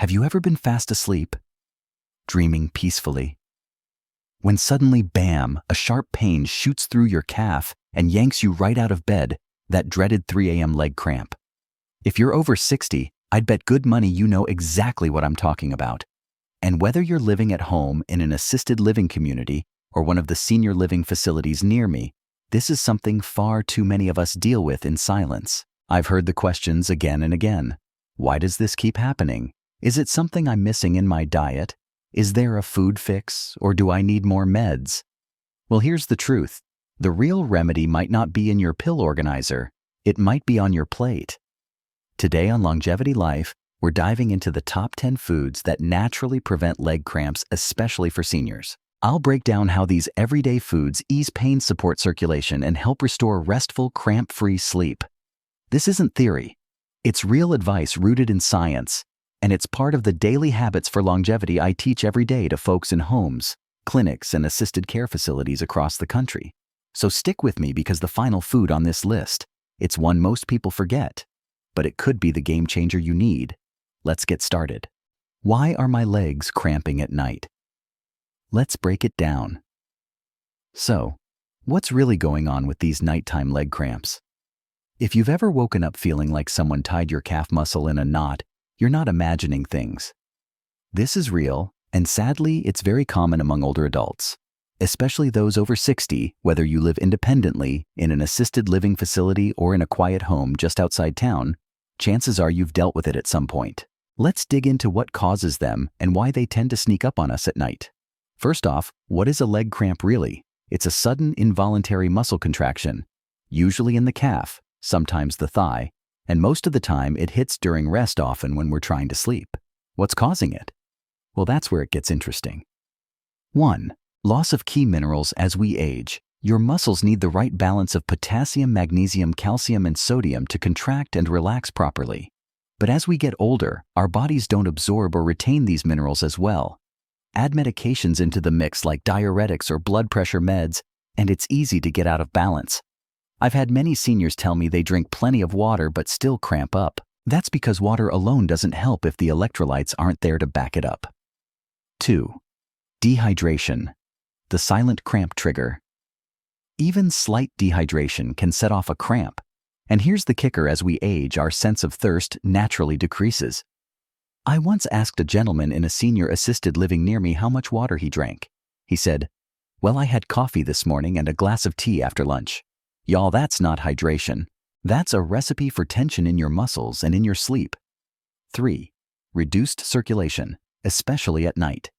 Have you ever been fast asleep, dreaming peacefully, when suddenly, bam, a sharp pain shoots through your calf and yanks you right out of bed, that dreaded 3 a.m. leg cramp? If you're over 60, I'd bet good money you know exactly what I'm talking about. And whether you're living at home in an assisted living community or one of the senior living facilities near me, this is something far too many of us deal with in silence. I've heard the questions again and again. Why does this keep happening? Is it something I'm missing in my diet? Is there a food fix, or do I need more meds? Well, here's the truth. The real remedy might not be in your pill organizer. It might be on your plate. Today on Longevity Life, we're diving into the top 10 foods that naturally prevent leg cramps, especially for seniors. I'll break down how these everyday foods ease pain, support circulation, and help restore restful, cramp-free sleep. This isn't theory. It's real advice rooted in science, and it's part of the daily habits for longevity I teach every day to folks in homes, clinics, and assisted care facilities across the country. So stick with me, because the final food on this list, it's one most people forget, but it could be the game changer you need. Let's get started. Why are my legs cramping at night? Let's break it down. So, what's really going on with these nighttime leg cramps? If you've ever woken up feeling like someone tied your calf muscle in a knot, you're not imagining things. This is real, and sadly, it's very common among older adults, especially those over 60, whether you live independently, in an assisted living facility, or in a quiet home just outside town. Chances are you've dealt with it at some point. Let's dig into what causes them and why they tend to sneak up on us at night. First off, what is a leg cramp really? It's a sudden, involuntary muscle contraction, usually in the calf, sometimes the thigh, and most of the time it hits during rest, often when we're trying to sleep. What's causing it? Well, that's where it gets interesting. 1. Loss of key minerals as we age. Your muscles need the right balance of potassium, magnesium, calcium, and sodium to contract and relax properly. But as we get older, our bodies don't absorb or retain these minerals as well. Add medications into the mix like diuretics or blood pressure meds, and it's easy to get out of balance. I've had many seniors tell me they drink plenty of water but still cramp up. That's because water alone doesn't help if the electrolytes aren't there to back it up. 2. Dehydration, the silent cramp trigger. Even slight dehydration can set off a cramp. And here's the kicker: as we age, our sense of thirst naturally decreases. I once asked a gentleman in a senior assisted living near me how much water he drank. He said, "Well, I had coffee this morning and a glass of tea after lunch." Y'all, that's not hydration. That's a recipe for tension in your muscles and in your sleep. 3. Reduced circulation, especially at night.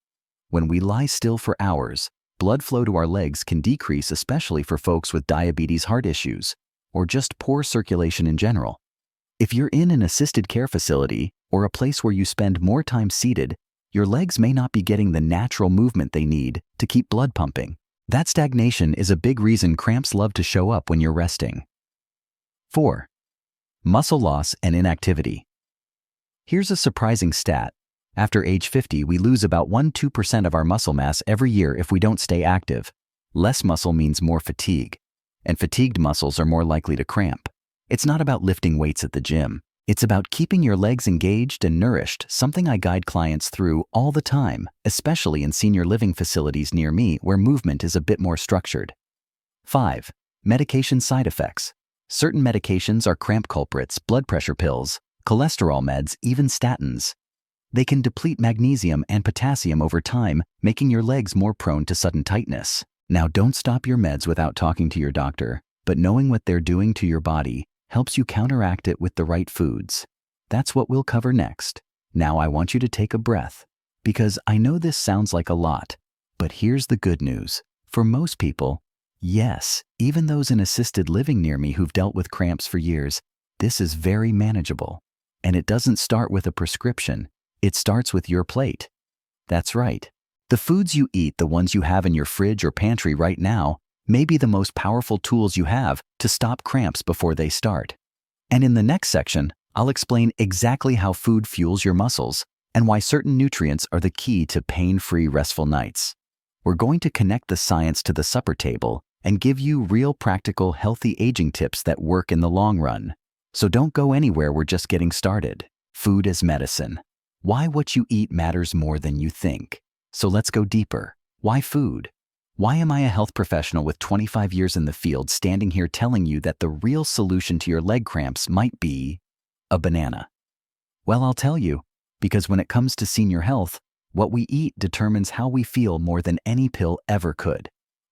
When we lie still for hours, blood flow to our legs can decrease, especially for folks with diabetes, heart issues, or just poor circulation in general. If you're in an assisted care facility or a place where you spend more time seated, your legs may not be getting the natural movement they need to keep blood pumping. That stagnation is a big reason cramps love to show up when you're resting. 4. Muscle loss and inactivity. Here's a surprising stat. After age 50, we lose about 1–2% of our muscle mass every year if we don't stay active. Less muscle means more fatigue, and fatigued muscles are more likely to cramp. It's not about lifting weights at the gym. It's about keeping your legs engaged and nourished, something I guide clients through all the time, especially in senior living facilities near me where movement is a bit more structured. 5. Medication side effects. Certain medications are cramp culprits: blood pressure pills, cholesterol meds, even statins. They can deplete magnesium and potassium over time, making your legs more prone to sudden tightness. Now, don't stop your meds without talking to your doctor, but knowing what they're doing to your body helps you counteract it with the right foods. That's what we'll cover next. Now I want you to take a breath, because I know this sounds like a lot, but here's the good news. For most people, yes, even those in assisted living near me who've dealt with cramps for years, this is very manageable. And it doesn't start with a prescription. It starts with your plate. That's right. The foods you eat, the ones you have in your fridge or pantry right now, may be the most powerful tools you have to stop cramps before they start. And in the next section, I'll explain exactly how food fuels your muscles and why certain nutrients are the key to pain-free, restful nights. We're going to connect the science to the supper table and give you real, practical, healthy aging tips that work in the long run. So don't go anywhere, we're just getting started. Food as medicine. Why what you eat matters more than you think. So let's go deeper. Why food? Why am I a health professional with 25 years in the field standing here telling you that the real solution to your leg cramps might be a banana? Well, I'll tell you, because when it comes to senior health, what we eat determines how we feel more than any pill ever could,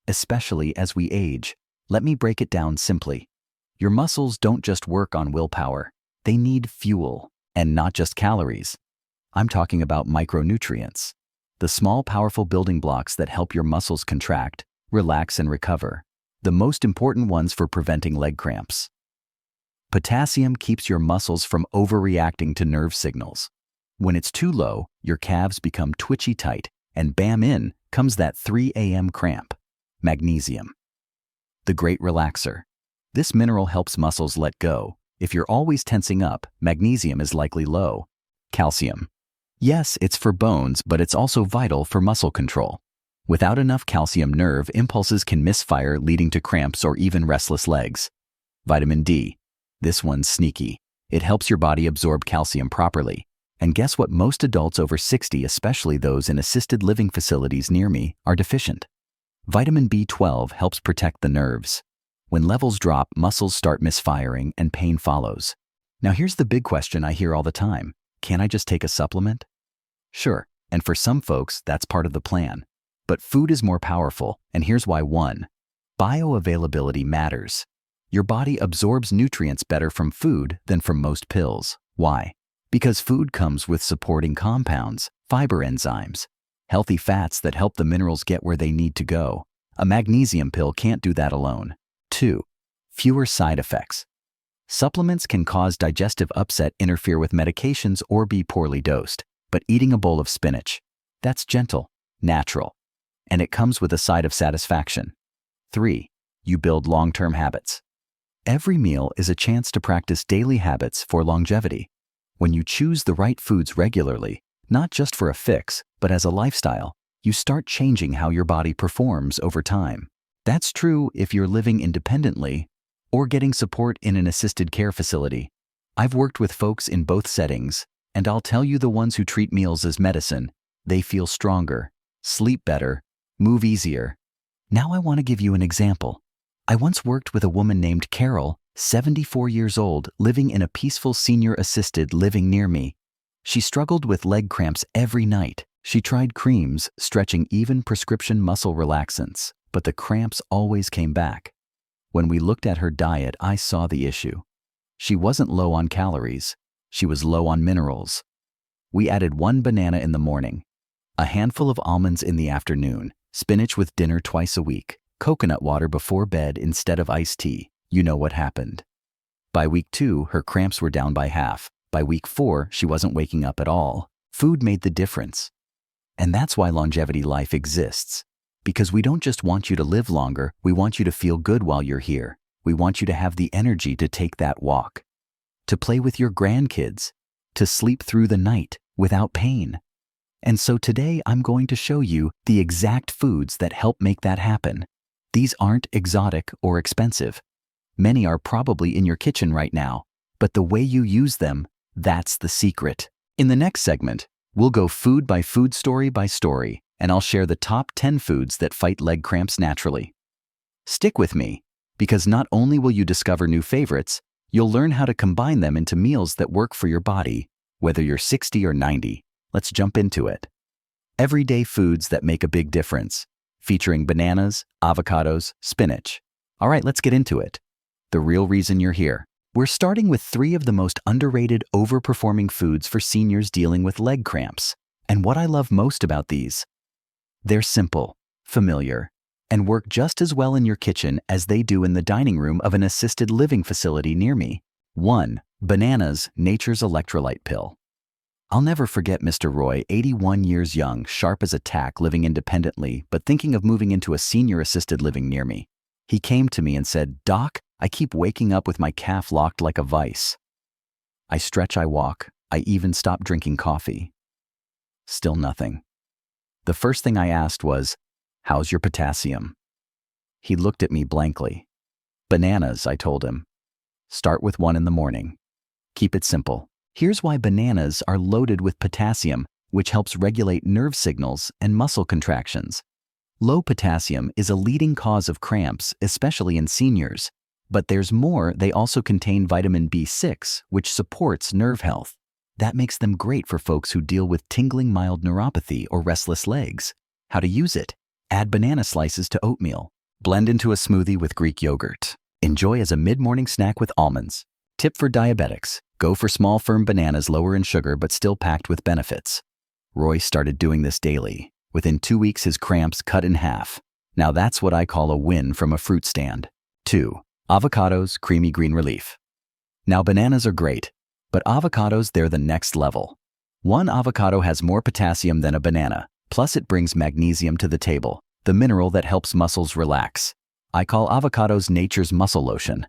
especially as we age. Let me break it down simply. Your muscles don't just work on willpower. They need fuel, and not just calories. I'm talking about micronutrients, the small, powerful building blocks that help your muscles contract, relax, and recover, the most important ones for preventing leg cramps. Potassium keeps your muscles from overreacting to nerve signals. When it's too low, your calves become twitchy tight, and bam, in comes that 3 a.m. cramp. Magnesium, the great relaxer. This mineral helps muscles let go. If you're always tensing up, magnesium is likely low. Calcium. Yes, it's for bones, but it's also vital for muscle control. Without enough calcium, nerve impulses can misfire, leading to cramps or even restless legs. Vitamin D. This one's sneaky. It helps your body absorb calcium properly. And guess what? Most adults over 60, especially those in assisted living facilities near me, are deficient. Vitamin B12 helps protect the nerves. When levels drop, muscles start misfiring and pain follows. Now here's the big question I hear all the time. Can I just take a supplement? Sure, and for some folks, that's part of the plan. But food is more powerful, and here's why. 1. Bioavailability matters. Your body absorbs nutrients better from food than from most pills. Why? Because food comes with supporting compounds, fiber enzymes, healthy fats that help the minerals get where they need to go. A magnesium pill can't do that alone. 2. Fewer side effects. Supplements can cause digestive upset, interfere with medications, or be poorly dosed. But eating a bowl of spinach, that's gentle, natural, and it comes with a side of satisfaction. 3. You build long-term habits. Every meal is a chance to practice daily habits for longevity. When you choose the right foods regularly, not just for a fix, but as a lifestyle, you start changing how your body performs over time. That's true if you're living independently or getting support in an assisted care facility. I've worked with folks in both settings, and I'll tell you, the ones who treat meals as medicine, they feel stronger, sleep better, move easier. Now I want to give you an example. I once worked with a woman named Carol, 74 years old, living in a peaceful senior assisted living near me. She struggled with leg cramps every night. She tried creams, stretching, even prescription muscle relaxants, but the cramps always came back. When we looked at her diet, I saw the issue. She wasn't low on calories. She was low on minerals. We added 1 banana in the morning, a handful of almonds in the afternoon, spinach with dinner twice a week, coconut water before bed instead of iced tea. You know what happened. By week 2, her cramps were down by half. By week 4, she wasn't waking up at all. Food made the difference. And that's why Longevity Life exists. Because we don't just want you to live longer, we want you to feel good while you're here. We want you to have the energy to take that walk, to play with your grandkids, to sleep through the night without pain. And so today I'm going to show you the exact foods that help make that happen. These aren't exotic or expensive. Many are probably in your kitchen right now, but the way you use them, that's the secret. In the next segment, we'll go food by food, story by story, and I'll share the top 10 foods that fight leg cramps naturally. Stick with me, because not only will you discover new favorites, you'll learn how to combine them into meals that work for your body, whether you're 60 or 90. Let's jump into it. Everyday foods that make a big difference, featuring bananas, avocados, spinach. All right, let's get into it. The real reason you're here. We're starting with 3 of the most underrated, overperforming foods for seniors dealing with leg cramps. And what I love most about these, they're simple, familiar, and work just as well in your kitchen as they do in the dining room of an assisted living facility near me. 1. Bananas, nature's electrolyte pill. I'll never forget Mr. Roy, 81 years young, sharp as a tack, living independently, but thinking of moving into a senior assisted living near me. He came to me and said, "Doc, I keep waking up with my calf locked like a vice. I stretch, I walk, I even stop drinking coffee. Still nothing." The first thing I asked was, "How's your potassium?" He looked at me blankly. "Bananas," I told him. "Start with 1 in the morning. Keep it simple. Here's why bananas are loaded with potassium, which helps regulate nerve signals and muscle contractions. Low potassium is a leading cause of cramps, especially in seniors. But there's more. They also contain vitamin B6, which supports nerve health. That makes them great for folks who deal with tingling mild neuropathy or restless legs. How to use it? Add banana slices to oatmeal. Blend into a smoothie with Greek yogurt. Enjoy as a mid-morning snack with almonds. Tip for diabetics: go for small, firm bananas, lower in sugar but still packed with benefits. Roy started doing this daily. Within 2 weeks, his cramps cut in half. Now that's what I call a win from a fruit stand. 2. Avocados, creamy green relief. Now bananas are great, but avocados, they're the next level. One avocado has more potassium than a banana, plus it brings magnesium to the table, the mineral that helps muscles relax. I call avocados nature's muscle lotion.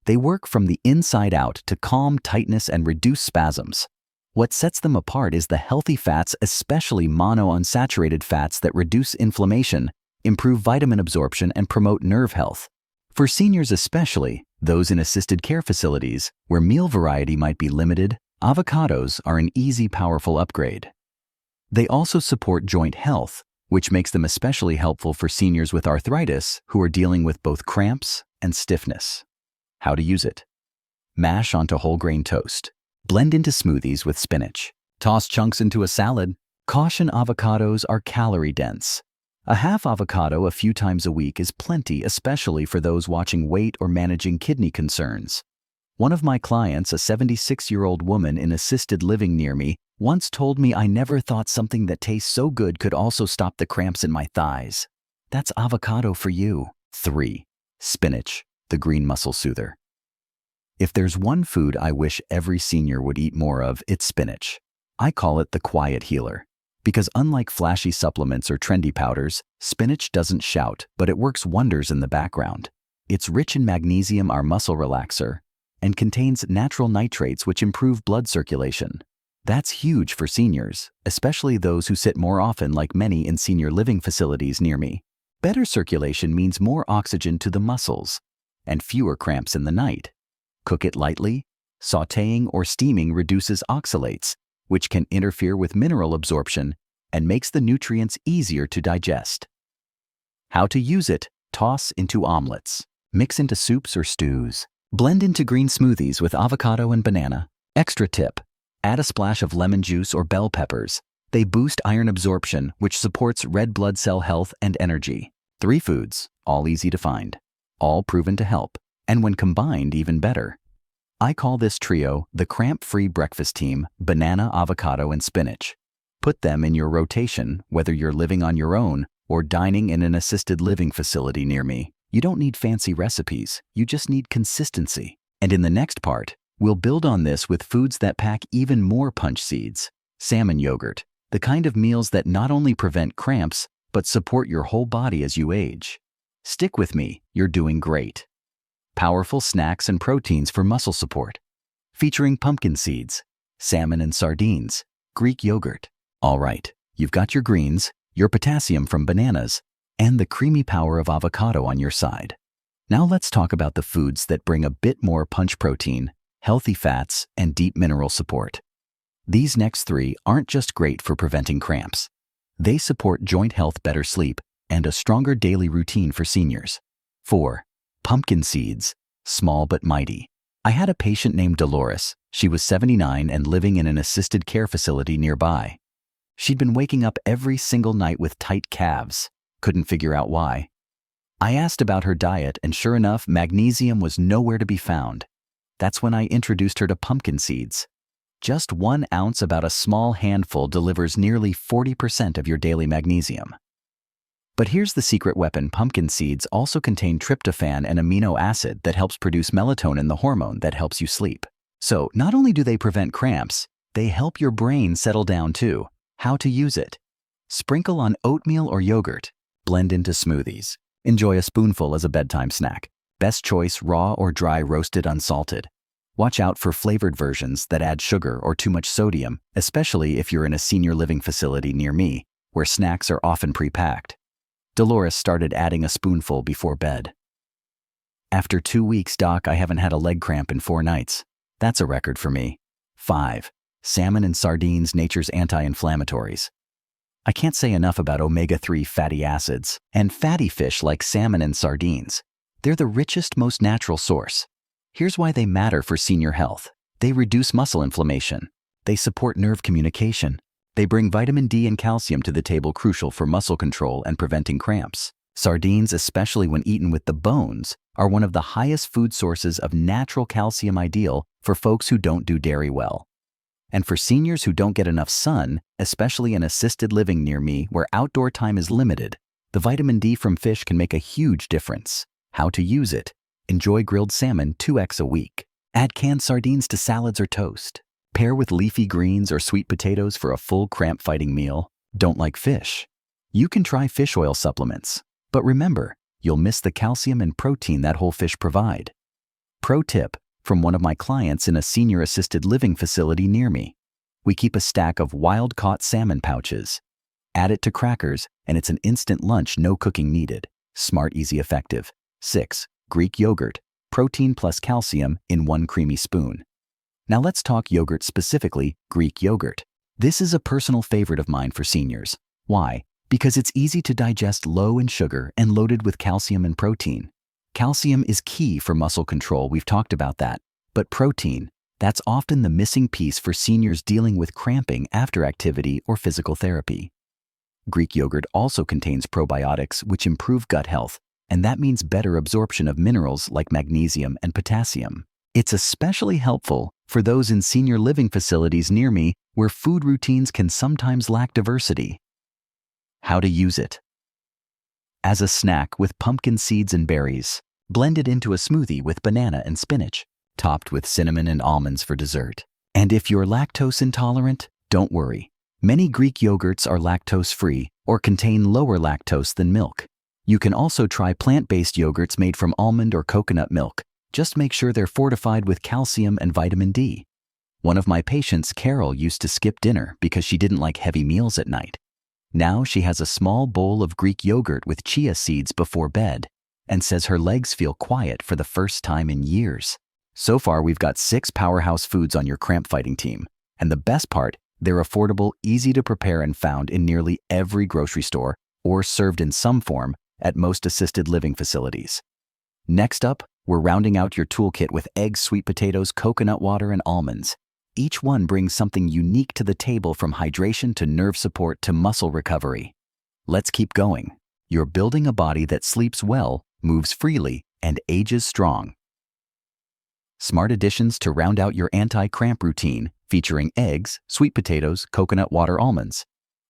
They work from the inside out to calm tightness and reduce spasms. What sets them apart is the healthy fats, especially monounsaturated fats that reduce inflammation, improve vitamin absorption, and promote nerve health. For seniors especially, those in assisted care facilities, where meal variety might be limited, avocados are an easy, powerful upgrade. They also support joint health, which makes them especially helpful for seniors with arthritis who are dealing with both cramps and stiffness. How to use it? Mash onto whole grain toast. Blend into smoothies with spinach. Toss chunks into a salad. Caution: avocados are calorie dense. A half avocado a few times a week is plenty, especially for those watching weight or managing kidney concerns. One of my clients, a 76-year-old woman in assisted living near me, once told me, "I never thought something that tastes so good could also stop the cramps in my thighs." That's avocado for you. 3. Spinach, the green muscle soother. If there's one food I wish every senior would eat more of, it's spinach. I call it the quiet healer. Because unlike flashy supplements or trendy powders, spinach doesn't shout, but it works wonders in the background. It's rich in magnesium, our muscle relaxer, and contains natural nitrates which improve blood circulation. That's huge for seniors, especially those who sit more often, like many in senior living facilities near me. Better circulation means more oxygen to the muscles and fewer cramps in the night. Cook it lightly. Sautéing or steaming reduces oxalates, which can interfere with mineral absorption and makes the nutrients easier to digest. How to use it? Toss into omelets. Mix into soups or stews. Blend into green smoothies with avocado and banana. Extra tip: add a splash of lemon juice or bell peppers. They boost iron absorption, which supports red blood cell health and energy. 3 foods, all easy to find, all proven to help, and when combined, even better. I call this trio the cramp-free breakfast team: banana, avocado, and spinach. Put them in your rotation, whether you're living on your own or dining in an assisted living facility near me. You don't need fancy recipes, you just need consistency. And in the next part, we'll build on this with foods that pack even more punch: seeds, salmon yogurt, the kind of meals that not only prevent cramps, but support your whole body as you age. Stick with me, you're doing great. Powerful snacks and proteins for muscle support, featuring pumpkin seeds, salmon and sardines, Greek yogurt. All right, you've got your greens, your potassium from bananas, and the creamy power of avocado on your side. Now let's talk about the foods that bring a bit more punch: protein, healthy fats, and deep mineral support. These next 3 aren't just great for preventing cramps. They support joint health, better sleep, and a stronger daily routine for seniors. 4. Pumpkin seeds, small but mighty. I had a patient named Dolores. She was 79 and living in an assisted care facility nearby. She'd been waking up every single night with tight calves. Couldn't figure out why. I asked about her diet, and sure enough, magnesium was nowhere to be found. That's when I introduced her to pumpkin seeds. Just 1 ounce, about a small handful, delivers nearly 40% of your daily magnesium. But here's the secret weapon: pumpkin seeds also contain tryptophan, an amino acid that helps produce melatonin, the hormone that helps you sleep. So not only do they prevent cramps, they help your brain settle down too. How to use it? Sprinkle on oatmeal or yogurt. Blend into smoothies. Enjoy a spoonful as a bedtime snack. Best choice: raw or dry roasted, unsalted. Watch out for flavored versions that add sugar or too much sodium, especially if you're in a senior living facility near me, where snacks are often pre-packed. Dolores started adding a spoonful before bed. After 2 weeks, "Doc, I haven't had a leg cramp in 4 nights. That's a record for me. 5. Salmon and sardines, nature's anti-inflammatories. I can't say enough about omega-3 fatty acids and fatty fish like salmon and sardines. They're the richest, most natural source. Here's why they matter for senior health. They reduce muscle inflammation. They support nerve communication. They bring vitamin D and calcium to the table, crucial for muscle control and preventing cramps. Sardines, especially when eaten with the bones, are one of the highest food sources of natural calcium, ideal for folks who don't do dairy well. And for seniors who don't get enough sun, especially in assisted living near me where outdoor time is limited, the vitamin D from fish can make a huge difference. How to use it? Enjoy grilled salmon 2x a week. Add canned sardines to salads or toast. Pair with leafy greens or sweet potatoes for a full cramp-fighting meal. Don't like fish? You can try fish oil supplements. But remember, you'll miss the calcium and protein that whole fish provide. Pro tip from one of my clients in a senior assisted living facility near me. We keep a stack of wild-caught salmon pouches. Add it to crackers, and it's an instant lunch, no cooking needed. Smart, easy, effective. 6. Greek yogurt. Protein plus calcium in one creamy spoon. Now let's talk yogurt, specifically Greek yogurt. This is a personal favorite of mine for seniors. Why? Because it's easy to digest, low in sugar, and loaded with calcium and protein. Calcium is key for muscle control, we've talked about that. But protein, that's often the missing piece for seniors dealing with cramping after activity or physical therapy. Greek yogurt also contains probiotics which improve gut health, and that means better absorption of minerals like magnesium and potassium. It's especially helpful for those in senior living facilities near me where food routines can sometimes lack diversity. How to use it? As a snack with pumpkin seeds and berries, blended into a smoothie with banana and spinach, topped with cinnamon and almonds for dessert. And if you're lactose intolerant, don't worry. Many Greek yogurts are lactose-free or contain lower lactose than milk. You can also try plant-based yogurts made from almond or coconut milk. Just make sure they're fortified with calcium and vitamin D. One of my patients, Carol, used to skip dinner because she didn't like heavy meals at night. Now she has a small bowl of Greek yogurt with chia seeds before bed and says her legs feel quiet for the first time in years. So far, we've got 6 powerhouse foods on your cramp fighting team. And the best part, they're affordable, easy to prepare, and found in nearly every grocery store or served in some form at most assisted living facilities. Next up, we're rounding out your toolkit with eggs, sweet potatoes, coconut water, and almonds. Each one brings something unique to the table, from hydration to nerve support to muscle recovery. Let's keep going. You're building a body that sleeps well, moves freely, and ages strong. Smart additions to round out your anti-cramp routine, featuring eggs, sweet potatoes, coconut water, almonds.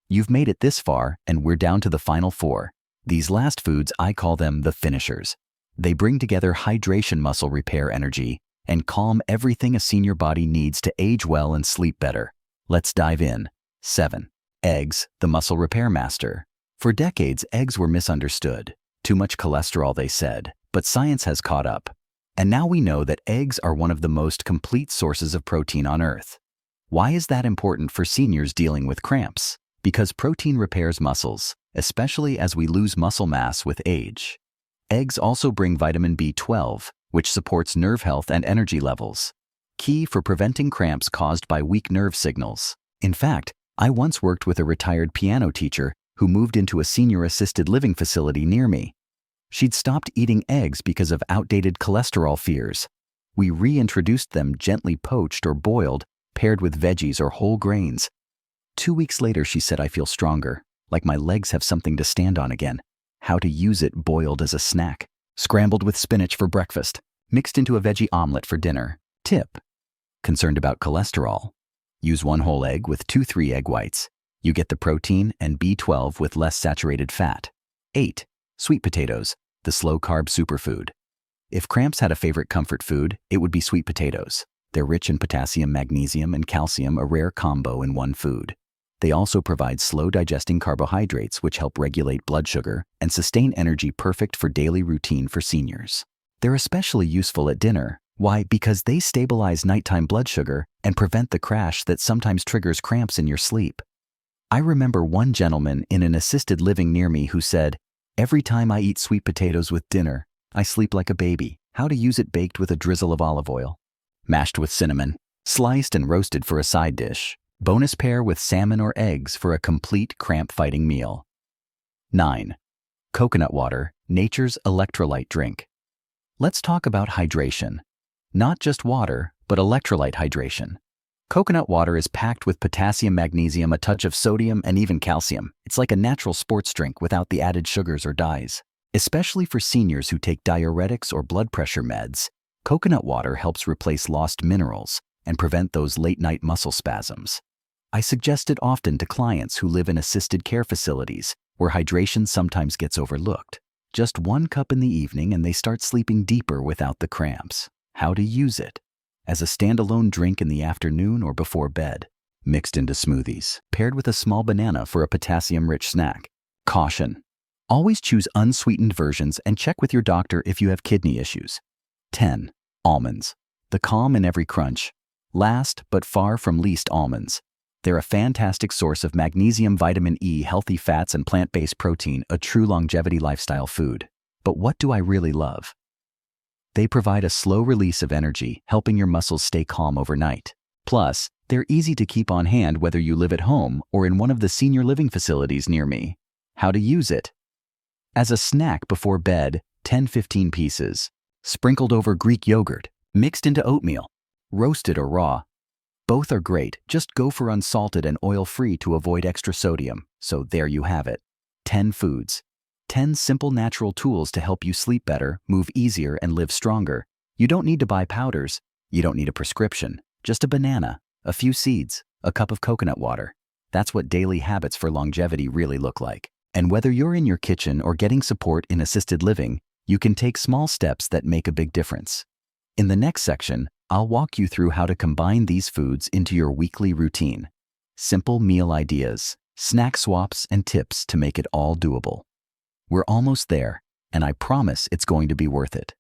You've made it this far, and we're down to the final 4. These last foods, I call them the finishers. They bring together hydration, muscle repair, energy, and calm, everything a senior body needs to age well and sleep better. Let's dive in. 7. Eggs, the muscle repair master. For decades, eggs were misunderstood. Too much cholesterol, they said, but science has caught up. And now we know that eggs are one of the most complete sources of protein on Earth. Why is that important for seniors dealing with cramps? Because protein repairs muscles, especially as we lose muscle mass with age. Eggs also bring vitamin B12, which supports nerve health and energy levels, key for preventing cramps caused by weak nerve signals. In fact, I once worked with a retired piano teacher who moved into a senior assisted living facility near me. She'd stopped eating eggs because of outdated cholesterol fears. We reintroduced them, gently poached or boiled, paired with veggies or whole grains. 2 weeks later, she said, "I feel stronger, like my legs have something to stand on again." How to use it: boiled as a snack, scrambled with spinach for breakfast, mixed into a veggie omelet for dinner. Tip: concerned about cholesterol? Use 1 whole egg with 2-3 egg whites. You get the protein and B12 with less saturated fat. 8. Sweet potatoes, the slow-carb superfood. If cramps had a favorite comfort food, it would be sweet potatoes. They're rich in potassium, magnesium, and calcium, a rare combo in one food. They also provide slow-digesting carbohydrates which help regulate blood sugar and sustain energy, perfect for daily routine for seniors. They're especially useful at dinner. Why? Because they stabilize nighttime blood sugar and prevent the crash that sometimes triggers cramps in your sleep. I remember one gentleman in an assisted living near me who said, "Every time I eat sweet potatoes with dinner, I sleep like a baby." How to use it: baked with a drizzle of olive oil, mashed with cinnamon, sliced and roasted for a side dish. Bonus pair with salmon or eggs for a complete cramp-fighting meal. 9. Coconut water, nature's electrolyte drink. Let's talk about hydration. Not just water, but electrolyte hydration. Coconut water is packed with potassium, magnesium, a touch of sodium, and even calcium. It's like a natural sports drink without the added sugars or dyes. Especially for seniors who take diuretics or blood pressure meds, coconut water helps replace lost minerals and prevent those late-night muscle spasms. I suggest it often to clients who live in assisted care facilities where hydration sometimes gets overlooked. Just 1 cup in the evening and they start sleeping deeper without the cramps. How to use it? As a standalone drink in the afternoon or before bed. Mixed into smoothies. Paired with a small banana for a potassium-rich snack. Caution. Always choose unsweetened versions and check with your doctor if you have kidney issues. 10. Almonds. The calm in every crunch. Last, but far from least, almonds. They're a fantastic source of magnesium, vitamin E, healthy fats, and plant-based protein, a true longevity lifestyle food. But what do I really love? They provide a slow release of energy, helping your muscles stay calm overnight. Plus, they're easy to keep on hand whether you live at home or in one of the senior living facilities near me. How to use it? As a snack before bed, 10-15 pieces. Sprinkled over Greek yogurt, mixed into oatmeal, roasted or raw. Both are great, just go for unsalted and oil-free to avoid extra sodium. So there you have it. 10 foods. 10 simple natural tools to help you sleep better, move easier, and live stronger. You don't need to buy powders. You don't need a prescription. Just a banana, a few seeds, a cup of coconut water. That's what daily habits for longevity really look like. And whether you're in your kitchen or getting support in assisted living, you can take small steps that make a big difference. In the next section, I'll walk you through how to combine these foods into your weekly routine. Simple meal ideas, snack swaps, and tips to make it all doable. We're almost there, and I promise it's going to be worth it.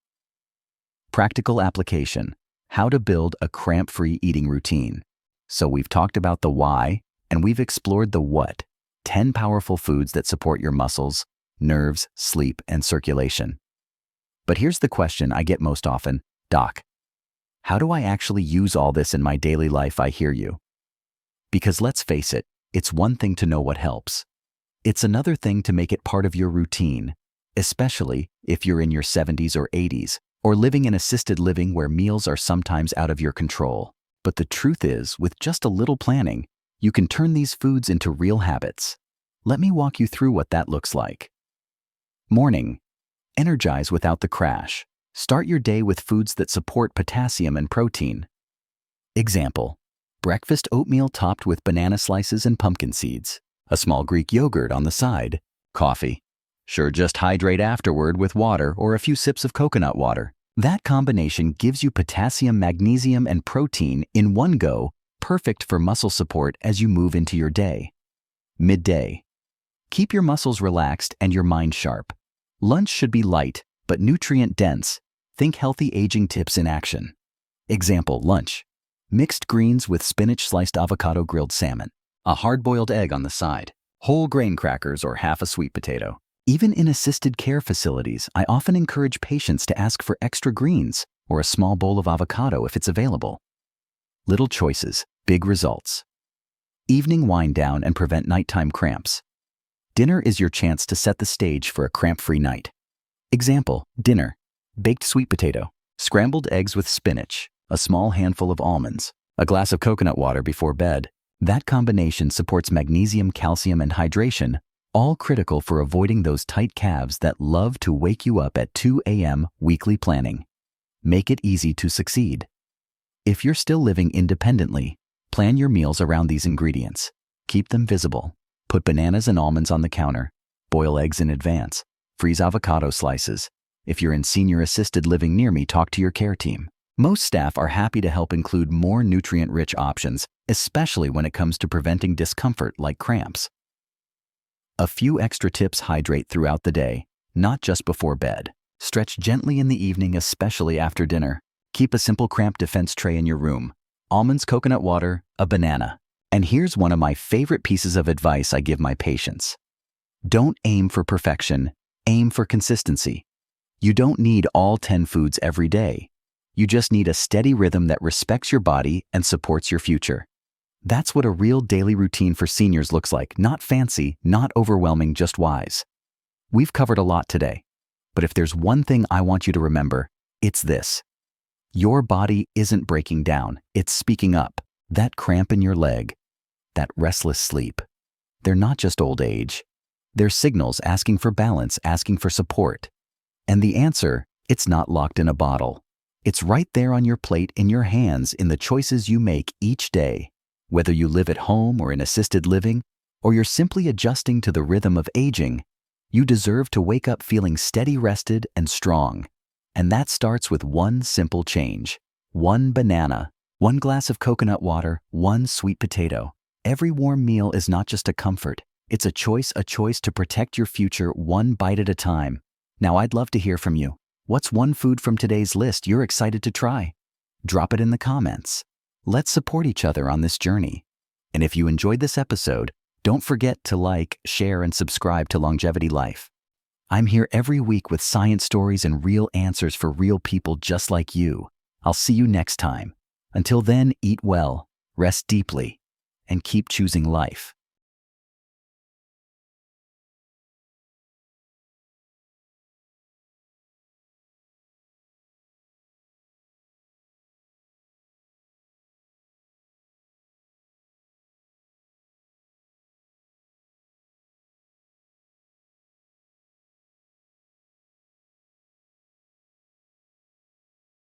Practical application: how to build a cramp-free eating routine. So we've talked about the why, and we've explored the what. 10 powerful foods that support your muscles, nerves, sleep, and circulation. But here's the question I get most often: Doc, how do I actually use all this in my daily life? I hear you. Because let's face it, it's one thing to know what helps. It's another thing to make it part of your routine, especially if you're in your 70s or 80s, or living in assisted living where meals are sometimes out of your control. But the truth is, with just a little planning, you can turn these foods into real habits. Let me walk you through what that looks like. Morning. Energize without the crash. Start your day with foods that support potassium and protein. Example: breakfast oatmeal topped with banana slices and pumpkin seeds. A small Greek yogurt on the side. Coffee. Sure, just hydrate afterward with water or a few sips of coconut water. That combination gives you potassium, magnesium, and protein in one go, perfect for muscle support as you move into your day. Midday. Keep your muscles relaxed and your mind sharp. Lunch should be light, but nutrient-dense. Think healthy aging tips in action. Example: lunch. Mixed greens with spinach, sliced avocado, grilled salmon. A hard-boiled egg on the side. Whole grain crackers or half a sweet potato. Even in assisted care facilities, I often encourage patients to ask for extra greens or a small bowl of avocado if it's available. Little choices, big results. Evening wind down and prevent nighttime cramps. Dinner is your chance to set the stage for a cramp-free night. Example: dinner. Baked sweet potato, scrambled eggs with spinach, a small handful of almonds, a glass of coconut water before bed. That combination supports magnesium, calcium, and hydration, all critical for avoiding those tight calves that love to wake you up at 2 a.m. Weekly planning. Make it easy to succeed. If you're still living independently, plan your meals around these ingredients. Keep them visible. Put bananas and almonds on the counter. Boil eggs in advance. Freeze avocado slices. If you're in senior assisted living near me, talk to your care team. Most staff are happy to help include more nutrient-rich options, especially when it comes to preventing discomfort like cramps. A few extra tips: hydrate throughout the day, not just before bed. Stretch gently in the evening, especially after dinner. Keep a simple cramp defense tray in your room. Almonds, coconut water, a banana. And here's one of my favorite pieces of advice I give my patients. Don't aim for perfection, aim for consistency. You don't need all 10 foods every day. You just need a steady rhythm that respects your body and supports your future. That's what a real daily routine for seniors looks like. Not fancy, not overwhelming, just wise. We've covered a lot today, but if there's one thing I want you to remember, it's this. Your body isn't breaking down, it's speaking up. That cramp in your leg, that restless sleep, they're not just old age. They're signals asking for balance, asking for support. And the answer, it's not locked in a bottle. It's right there on your plate, in your hands, in the choices you make each day. Whether you live at home or in assisted living, or you're simply adjusting to the rhythm of aging, you deserve to wake up feeling steady, rested, and strong. And that starts with one simple change. One banana, one glass of coconut water, one sweet potato. Every warm meal is not just a comfort. It's a choice to protect your future one bite at a time. Now I'd love to hear from you. What's one food from today's list you're excited to try? Drop it in the comments. Let's support each other on this journey. And if you enjoyed this episode, don't forget to like, share, and subscribe to Longevity Life. I'm here every week with science stories and real answers for real people just like you. I'll see you next time. Until then, eat well, rest deeply, and keep choosing life.